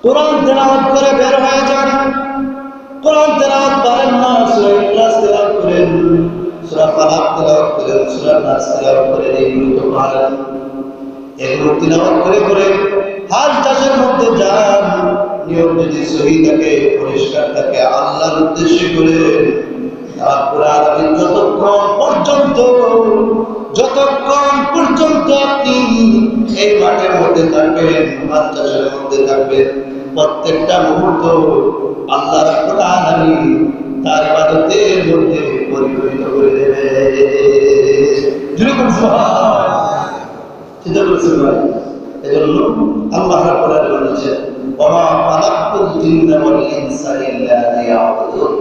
কোরআন তেলাওয়াত করে বের হয়ে যান। কোরআন তেলাওয়াত করেন না, সূরা ইখলাস তেলাওয়াত করেন, সূরা ফালাক তেলাওয়াত করেন, সূরা নাস তেলাওয়াত করেন, এগুলো তো পারেন। এগুলো তেলাওয়াত করে করে হাল চাষের মধ্যে যান। নিয়ম যদি সহি থাকে, পরিষ্কার থাকে, আল্লাহর উদ্দেশ্য করে তারপরে আপনি যতক্ষণ পর্যন্ত আপনি এই মাঠের মধ্যে থাকবেন, হাল চাষের মধ্যে থাকবেন, প্রত্যেকটা মুহূর্ত আল্লাহ রাব্বুল আলামিন তার ইবাদতের মধ্যে পরিণত করে দেবে। যেরকম এজন্য আল্লাহ রাব্বুল আলামিন বলেছেন, ওয়া মা খালাকতুল জিন্না ওয়াল ইনসা ইল্লা লিয়াবুদুন।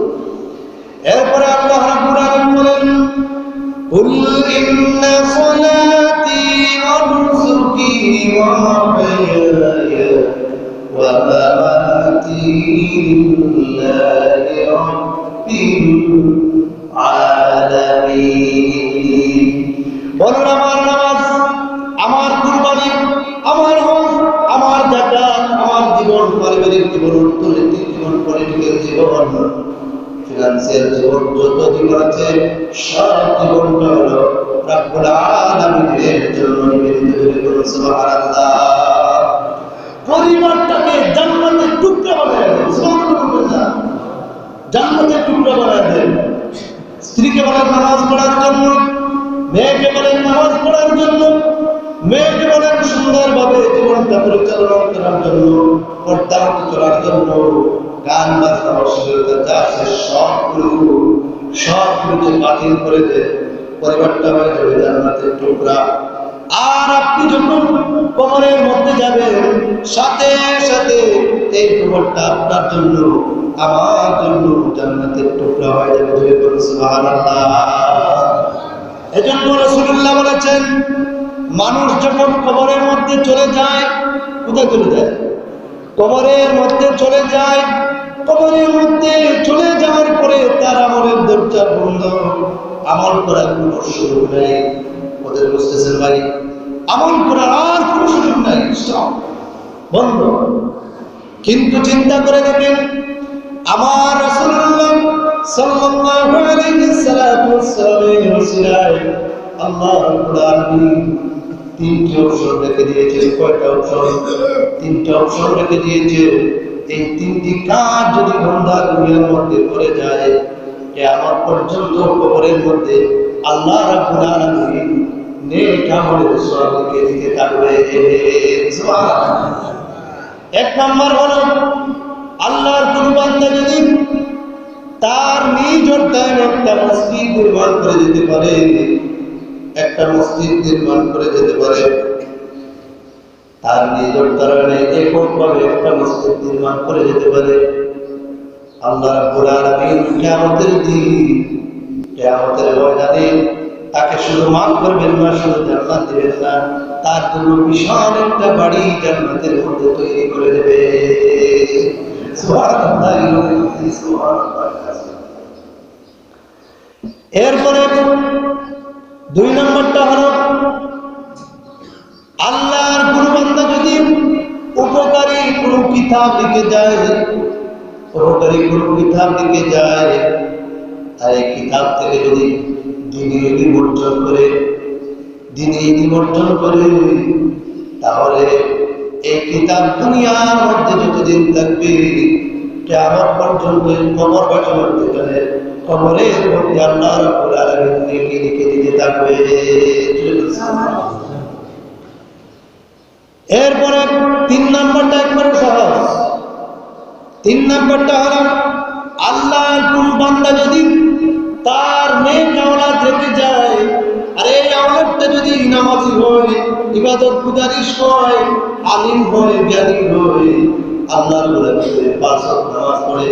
এরপরে আল্লাহ রাব্বুল আলামিন বলেন, কুল ইন্না সালাতি ওয়া নুসুকি ওয়া মাহইয়ায়া ওয়া মামাতি লিল্লাহি রাব্বিল আলামিন। বলুন, আমার নামাজ, আমার কুরবানি, আমার হজ, আমার যাকাত, আমার জীবন, পারিবারিক জীবন, অর্থনৈতিক জীবন, পলিটিক্যাল জীবন, ফিনান্সিয়াল জীবন, যত জীবন আছে সব জীবনটা হলো রাব্বুল আলামিনের জন্য নিবেদিত করে। সুবহানাল্লাহ। পরিবারটাকে জান্নাতের টুকরা বানায় দেন। সুবহানাল্লাহ। জান্নাতের টুকরা বানায় দেন। স্ত্রীকে বলেন নামাজ পড়ার জন্য, মেয়েকে বলেন নামাজ পড়ার জন্য, মেয়েকে বলেন সুন্দরভাবে জীবনটা পরিচালনা করার জন্য, পর্দা চলার জন্য, গান বাজনা অশ্লীলতা যা আছে সবগুলোকে বাতিল করে দেয়। পরিবারটা হয়ে যাবে জান্নাতের টুকরা। আর আপনি যখন কবরের মধ্যে যাবেন, সাথে সাথে এই কবরটা আপনার জন্য, আমার জন্য জান্নাতের টুকরা হয়ে যাবে। সুবহানাল্লাহ। এজন্য রাসূলুল্লাহ বলেছেন, মানুষ যখন কবরের মধ্যে চলে যায়, কোথায় চলে যায়? কবরের মধ্যে চলে যায়। কবরের মধ্যে চলে যাওয়ার পরে তার আমলের দরজা বন্ধ, আমল করার কোনো সুযোগ নেই। ওদের বুঝতেছেন ভাই? আমল করার আর কোনো সুযোগ নাই, সব বন্ধ। কিন্তু চিন্তা করে দেখেন, আমার রাসূলুল্লাহ সাল্লাল্লাহু আলাইহি ওয়াসাল্লামের ওসিলায় আল্লাহ রাব্বুল আলামিন তিনটি অপশন রেখে দিয়েছে। কয়টা অপশন? তিনটা অপশন রেখে দিয়েছে। এই তিনটি কাজ যদি বান্দা দুনিয়ার মধ্যে করে যায়, কিয়ামত পর্যন্ত কবরের মধ্যে আল্লাহ রাব্বুল আলামিন নেক আমলের সওয়াবকে দিতে থাকবে। সুবহানাল্লাহ। এক নাম্বার হলো, আল্লাহর কোন বান্দা যদি তার নিজ অর্থায়নে একটা মসজিদ নির্মাণ করে যেতে পারে, একটা মসজিদ নির্মাণ করে যেতে পারে, তার নিজ অর্থায়নে এককভাবে একটা মসজিদ নির্মাণ করে যেতে পারে, আল্লাহ রাব্বুল আলামিন কিয়ামতের দিন, কিয়ামতের ময়দানে তাকে শুধু মাফ করবেন না, শুধু জান্নাত দিবেন না, তার জন্য বিশাল একটা বাড়ি জান্নাতের মধ্যে তৈরি করে দেবে। সুবহানাল্লাহ। এরপরে দুই নম্বরটা হলো, আল্লাহর কোন বান্দা যদি উপকারী কোন কিতাব লিখে যায়, উপকারী কোন কিতাব লিখে যায়, আর এই কিতাব থেকে যদি দ্বীনি ইলম অর্জন করে, তাহলে এই কিতাব দুনিয়ার মধ্যে যতদিন থাকবে, কিয়ামত পর্যন্ত কবর বাঁচানোর ভিতরে কবরের মধ্যে আল্লাহ রাব্বুল আলামিন নেকি লিখে দিতে থাকবে। এরপরে তিন নম্বরটা একবারে সহজ। তিন নম্বরটা হলো, আল্লাহর কোন বান্দা যদি তার নেক আওলাদ রেখে যায়, আর এই আওলাদটা যদি নামাজি হয়, ইবাদত গুজারিশ হয়, আলিম হয়, জ্ঞানী হয়, আল্লাহর ঘরে পাঁচ ওয়াক্ত নামাজ পড়ে,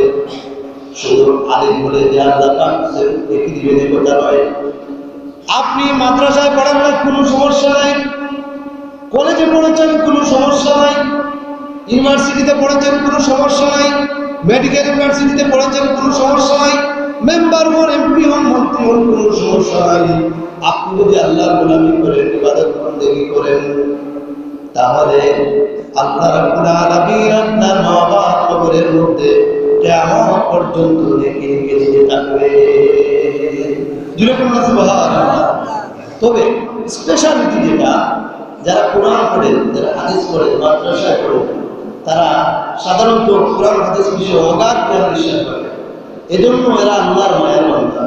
শুধু আলিম বলে যে আল্লাহ পাক রেখে দিবেন এ কথা নয়। আপনি মাদ্রাসায় পড়েন না, কোনো সমস্যা নাই, কলেজে পড়েছেন, কোনো সমস্যা নাই, ইউনিভার্সিটিতে পড়েছেন, কোনো সমস্যা নাই, মেডিকেল ইউনিভার্সিটিতে পড়েছেন, কোনো সমস্যা নাই, মেম্বার হন, এমপি হন, মন্ত্রী হন, কোনো সমস্যা নাই। আপনি যদি আল্লাহর গোলামি করেন, ইবাদত বন্দেগী করেন, তাহলে আল্লাহ রাব্বুল আলামিন আপনার পর্যন্ত নেকি দিতে থাকবে। জুড়ে বলুন সুবহানাল্লাহ। তবে স্পেশালিটি যেটা, যারা কোরআন পড়ে, যারা হাদিস পড়ে, মাদ্রাসায় পড়ে, তারা সাধারণত কোরআন হাদিস বিষয়ে অগাধ জ্ঞান বিশ্বাস করে। এজন্য এরা আল্লাহর মায়ের বান্দা।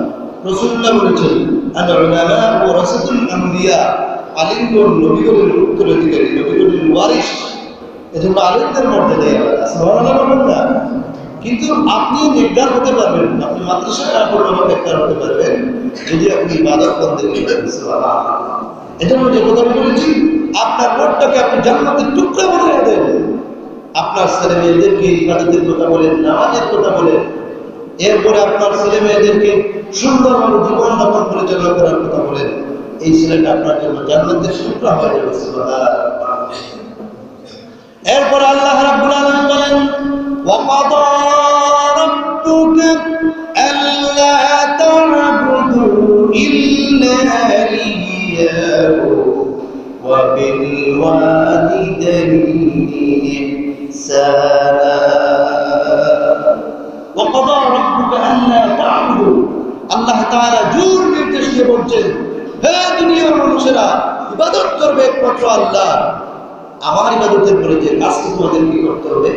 রাসূলুল্লাহ বলেছেন, আল উলামা ওয়ারাসাতুল আমবিয়া, আলিমগণ নবীগণের উত্তরাধিকারী, নবীগণের ওয়ারিস। এজন্য আলিমদের মধ্যে দেয়া হয়। সুবহানাল্লাহ বলুন না। কিন্তু আপনি নেককার হতে পারবেন, আপনি মাদ্রাসায় না পড়লেও নেককার হতে পারবেন যদি আপনি ইবাদত বন্দেগী করেন। সুবহানাল্লাহ। এজন্য যে কথা বলেছি, আপনার মনটাকে আপনি জান্নাতের টুকরা বানিয়ে দেন। আপনার ছেলে মেয়েদেরকে ইবাদতের কথা বলেন, নামাজের কথা বলেন, এরপরে আপনার ছেলে মেয়েদেরকে সুন্দরভাবে জীবনযাপন পরিচালনা করার কথা বলেন। এই ছেলেটা আপনার জন্য জান্নাতের টুকরা হয়ে যাবে। সুবহানাল্লাহ। এরপর আল্লাহ রাব্বুল আলামিন বলেন, ওয়াকাদা রাব্বুকা আল্লা তা'বুদু ইল্লা ইয়্যাহু ওয়া বিল ওয়ালিদাইনি ইহসানা। ওয়াকাদা রাব্বুকা আল্লা তা'বুদু, আল্লাহ তাআলা জোর নির্দেশ দিয়ে বলছেন, হে দুনিয়ার মানুষেরা, ইবাদত করবে একমাত্র আল্লাহ। আমার ইবাদতের পরে যে কাজটি তোমাদের কি করতে হবে,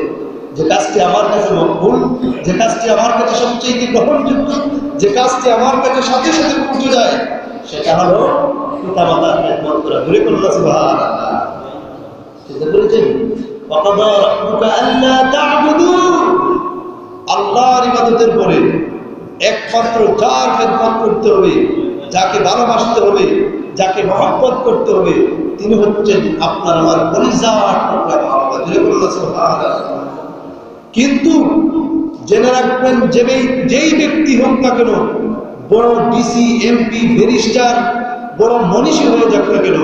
যে কাজটি আমার কাছে মকবুল, যে কাজটি আমার কাছে সবচেয়ে গ্রহণযোগ্য, যে কাজটি আমার কাছে সাথে সাথে পৌঁছে যায়, সেটা হলো পিতামাতার খেদমত করা। ধরে করল সুবহানাল্লাহ। সেটা বলেছেন, ওয়াকাদা রাব্বুকা আল্লা তা'বুদু, আল্লাহর ইবাদতের পরে একমাত্র যার খেদমত করতে হবে, যাকে ভালোবাসতে হবে, যাকে মহব্বত করতে হবে, তিনি হচ্ছেন আপনার আমার কলিজার টুকরা বাবা। সুবহানাল্লাহ। কিন্তু জেনে রাখবেন, যেই ব্যক্তি হোক না কেন, বড় ডিসি, এমপি, ব্যারিস্টার, বড় মনীষী হয়ে যাক না কেন,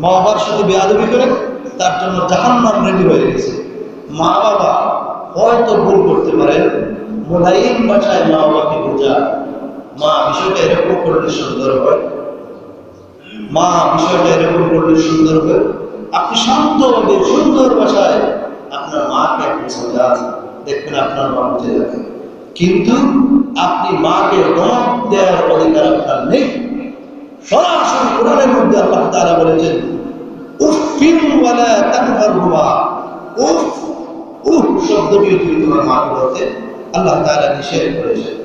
মা বাবার সাথে বেয়াদবি করে তার জন্য জাহান্নাম রেডি হয়ে গেছে। মা বাবা হয়তো ভুল করতে পারেন, মোলায়েম ভাষায় মা বাবাকে বোঝা, মা বিষয়টা এরকম করলে সুন্দর হয়, মা বিষয়টা এরকম করলে সুন্দর হয়। আপনি শান্তভাবে সুন্দর ভাষায় আপনার মাকে আপনি বোঝান, দেখবেন আপনার মা বুঝে যাবে। কিন্তু আপনি মাকে ধমক দেওয়ার অধিকার আপনার নেই। সরাসরি কোরআনের মধ্যে আল্লাহ তাআলা বলেছেন, উফিন ওয়ালা তানহারহুমা, উফ উফ শব্দটি তুমি তোমার মাকে বলতে আল্লাহ তাআলা নিষেধ করেছেন।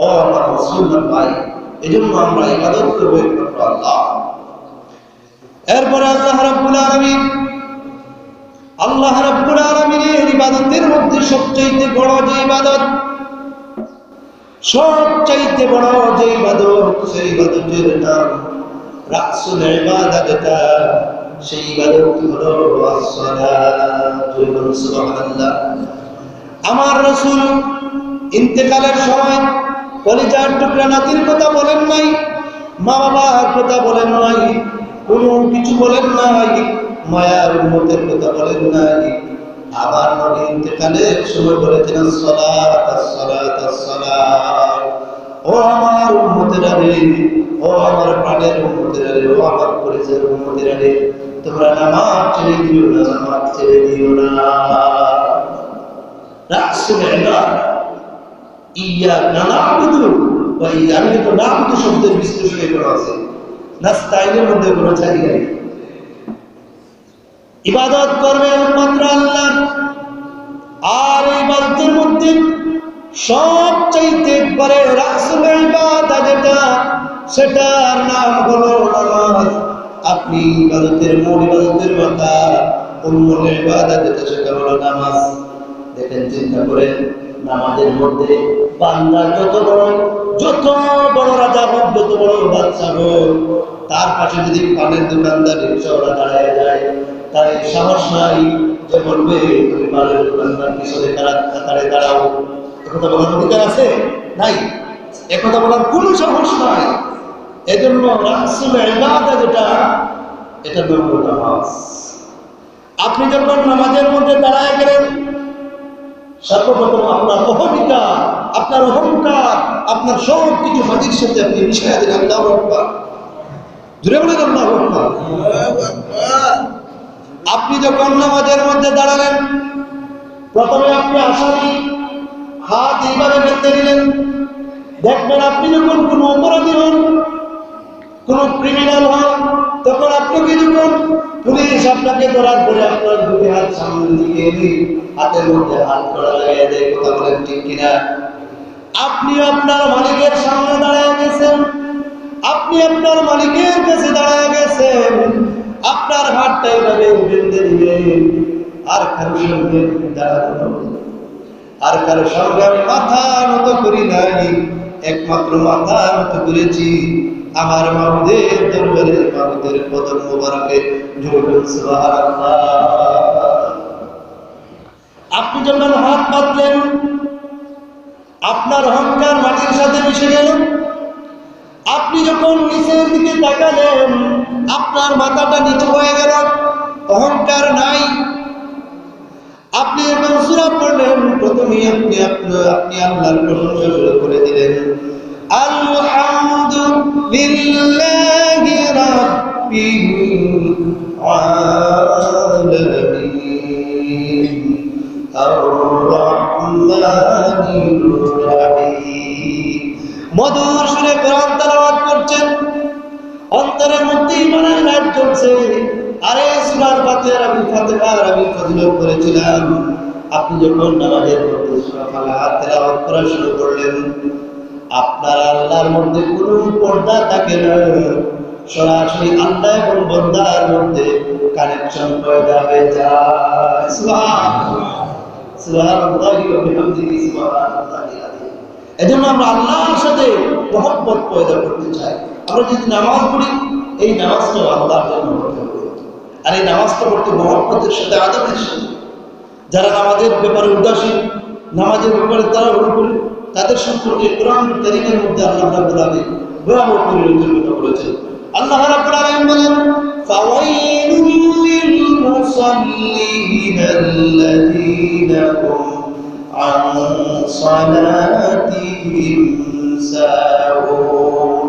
ও আমার মুসলমান ভাই, এজন্য আমরা ইবাদত করব একমাত্র আল্লাহ। এরপরে আল্লাহ রাব্বুল আলামিনের ইবাদতের মধ্যে সবচেয়ে বড় যে ইবাদত, সবচেয়ে বড় যে ইবাদত, সেই ইবাদতের নাম রাসুল ইবাদত, যেটা সেই ইবাদত হলো as-সালাত। সুবহানাল্লাহ। আমার রাসূল ইন্তেকালের সময় কলিজার টুকরা নাতির কথা বলেন নাই, মা বাবার কথা বলেন নাই, কোনো কিছু বলেন নাই, মায়ার উম্মতের কথা বলেন নাই। আবার নবী ইন্তেকালের সময় বলেছেন, as-সালাত as-সালাত as-সালাত। ও আমার উম্মতেরা রে, ও আমার প্রাণের উম্মতেরা রে, ও আমার পরিচয়ের উম্মতেরা রে, তোমরা নামাজ ছেড়ে দিও না, নামাজ ছেড়ে দিও না। রাসূল ইবাদত, ইয়াকা না'বুদু ওয়া ইয়াকা না'বুদু শব্দের বিশ্লেষণে করা আছে, নাস্তাইনের মধ্যে কোনো জায়গা নেই। ইবাদত করবে একমাত্র আল্লাহ। আর ইবাদতের মধ্যে সবচাইতে একবারে রাসূল ইবাদত যেটা, সেটার নাম হলো নামাজ। আপনি ইবাদতের মূল ইবাদতের মাথা, মূল ইবাদত যেটা, সেটা হলো নামাজ। দেখেন, চিন্তা করেন, নামাজের মধ্যে বান্দা যত বড় রাজা হোক, যত বড় বাদশা হোক, তার পাশে যদি পানের দোকানদার, রিকশাওয়ালা দাঁড়ায় যায়, তার সাহস নাই যে বলবে তুমি পানের দোকানদার পিছনে কাতারে দাঁড়াও। একথা বলার অধিকার আছে? নাই। একথা বলার কোনো সাহস নাই। এজন্য রাসূল ইবাদত যেটা, এটা নাম হলো নামাজ। আপনি যখন নামাজের মধ্যে দাঁড়ায় গেলেন, সর্বপ্রথম আপনার অহমিকা, আপনার অহংকার, আপনার সব কিছু হাজির সাথে আপনি মিশিয়ে দিলেন। আল্লাহু আকবার। জোরে বলেন আল্লাহু আকবার। আপনি যখন নামাজের মধ্যে দাঁড়ালেন, প্রথমে আপনি আসামি, হাত এইভাবে বেঁধে দিলেন। দেখবেন আপনি যখন কোনো অপরাধী হন, কোন ক্রিমিনাল হন, তখন আপনাকে যখন পুলিশ আপনাকে ধরার পরে আপনার দুটি হাত সামনে দিকে এনে হাতের মধ্যে হাত করা লাগিয়ে দেয়, কথা বলেন ঠিক কিনা? আপনি আপনার মালিকের সামনে দাঁড়ায় গেছেন, আপনি আপনার মালিকের কাছে দাঁড়ায় গেছেন, আপনার হাতটা এইভাবে বেঁধে দিবেন। আর কারো সঙ্গে দাঁড়ানো, আর কারো সঙ্গে আমি মাথা নত করি নাই, একমাত্র মাথা নত করেছি আমার মাহবুদের দরবারে, মাহবুদের কদম মোবারকে। সুবহানাল্লাহ। আপনি যখন হাত বাঁধলেন, আপনার অহংকার মাটির সাথে মিশে গেল। আপনি যখন নিচের দিকে তাকালেন, আপনার মাথাটা নিচু হয়ে গেল, অহংকার নাই। আপনি যখন সূরা পড়লেন, প্রথমে আপনি আল্লাহর প্রশংসা শুরু করে দিলেন, আলহামদুলিল্লাহি রাব্বিল আলামিন আর-রাহমানির রাহিম। মধুর সুরে কোরআন তেলাওয়াত করছেন, অন্তরের মধ্যে ইমানের লাইট জ্বলছে। আরে সূরার ফাতিহার আমি ফজিলত করেছিলাম। আপনি যখন নামাজের মধ্যে সূরা ফাতিহা তেলাওয়াত করা শুরু করলেন, আপনার আল্লাহর মধ্যে কোনো পর্দা থাকে না, সরাসরি আল্লাহ এবং বান্দার মধ্যে কানেকশন পয়দা হয়ে যায়। সুবহানাল্লাহ, সুবহানাল্লাহি ওয়া বিহামদিহি, সুবহানাল্লাহিল আযীম। এজন্য আমরা আল্লাহর সাথে মহব্বত পয়দা করতে চাই। আমরা যদি নামাজ পড়ি, এই নামাজটা আল্লাহর জন্য পড়তে হবে। আর এই নামাজটা পড়তে মহব্বতের সাথে, আদবের সাথে। যারা নামাজের ব্যাপারে উদাসীন, নামাজের ব্যাপারে তারা করে, তাদের সম্পর্কে কোরআন কারীমের মধ্যে আল্লাহ রাব্বুল আলামিন ভয়াবহ পরিণতি করেছেন। আল্লাহ রাব্বুল আলামিন বলেন, ফাওয়াইলুল লিল মুসাল্লিন আল্লাযীনা হুম আন সালাতিহিম সাহুন।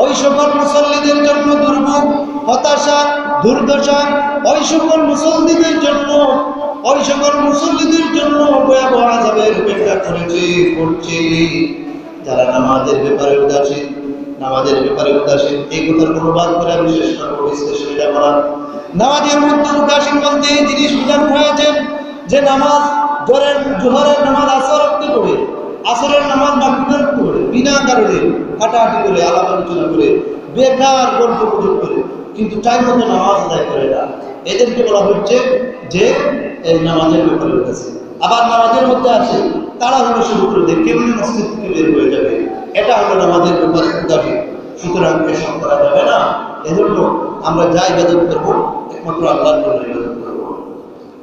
ওই সকল মুসল্লিদের জন্য দুর্ভোগ, হতাশা, দুর্দশা। ওই সকল মুসল্লিদের জন্য ভয়াবহ আযাবের অপেক্ষা করছে। যারা নামাজের ব্যাপারে উদাসীন, এই কথার অনুবাদ করে বিশেষ বিশ্লেষণ এটা করা। নামাজের মধ্যে উদাসীন বলতে এই জিনিস বোঝানো হয়েছে যে নামাজ, ধরেন জোহরের নামাজ আসর রক্তে করে, আসরের নামাজ মাগরিবের করে, বিনা কারণে হাঁটাহাঁটি করে, আলাপ আলোচনা করে, বেকার গল্প গুজব করে, কিন্তু টাইম মতো নামাজ আদায় করে না, এদেরকে বলা হচ্ছে যে এই নামাজের ব্যাপারে উদাসীন। আবার নামাজের মধ্যে আছে তারা হলো শুরু করে দেয়, কেমনি মসজিদ থেকে বের হয়ে যাবে, এটা হলো নামাজের ব্যাপারে উদাসীন। সুতরাং এসব করা যাবে না। এজন্য আমরা যা ইবাদত করবো একমাত্র আল্লাহর জন্য ইবাদত করবো,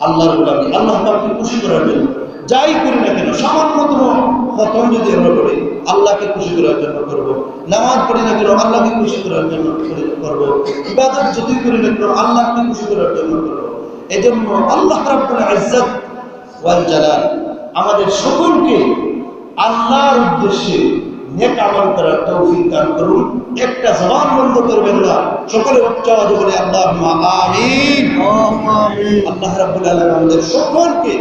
আল্লাহর গোলামি, আল্লাহ পাককে খুশি করার জন্য। যাই করি না কেন, সামান্যতম খতম যদি আমরা করি, আল্লাহকে খুশি করার জন্য করবো। নামাজ পড়ি না কেন, আল্লাহকে খুশি করার জন্য করবো। ইবাদত যদি করি না কেন, আল্লাহকে খুশি করার জন্য করবো। এজন্য আল্লাহ রাব্বুল ইজ্জত ওয়াল জালাল আমাদের সকলকে আল্লাহর উদ্দেশ্যে নেক আমল করার তৌফিক দান করুন। একটা জবান বন্ধ করবেন না, সকলে উচ্চ আওয়াজে বলে আল্লাহুম্মা আমিন। আল্লাহ রাব্বুল আলামিন আমাদের সকলকে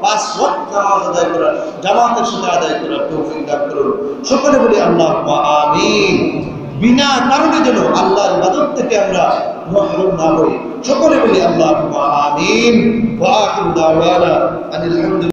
5 ওয়াক্ত নামাজ আদায় করার, জামাতের সাথে আদায় করার তৌফিক দান করুন। সকলে বলি আল্লাহুম্মা আমিন। বিনা কারণে যেন আল্লাহর ইবাদত থেকে আমরা মাহরুম না হই। সকলে বলি আল্লাহুম্মা আমিন। ওয়া আখিরু দাওয়ানা আনিল হামদুলিল্লাহ।